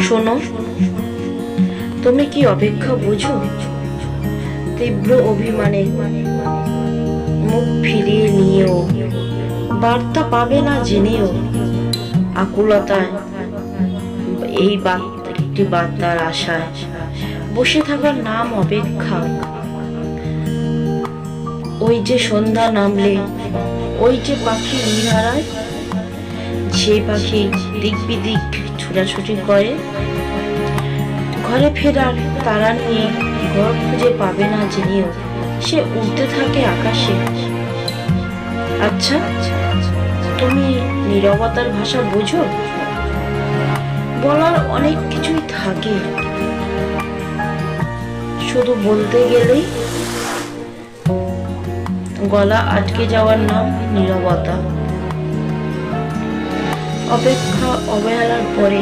শোনো, তুমি কি অপেক্ষা বুঝো? তীব্র অভিমানে মুখ ফিরিয়ে নিয়েও, বার্তা পাবে না জেনেও, আকুলতায় এই একটি বার্তার আশায় বসে থাকার নাম অপেক্ষা। ওই যে সন্ধ্যা নামলে, ওই যে পাখি নিহারায়, যে পাখি দিক বিদিক ছোটাছুটি করে, ঘরে ফেরার তারা নিয়ে ঘর খুঁজে পাবে না জেনেও সে উড়তে থাকে আকাশে। আচ্ছা, তুমি নীরবতার ভাষা বোঝো? বলার অনেক কিছুই থাকে, শুধু বলতে গেলেই গলা আটকে যাওয়ার নাম নীরবতা। অপেক্ষা, অবহেলার পরে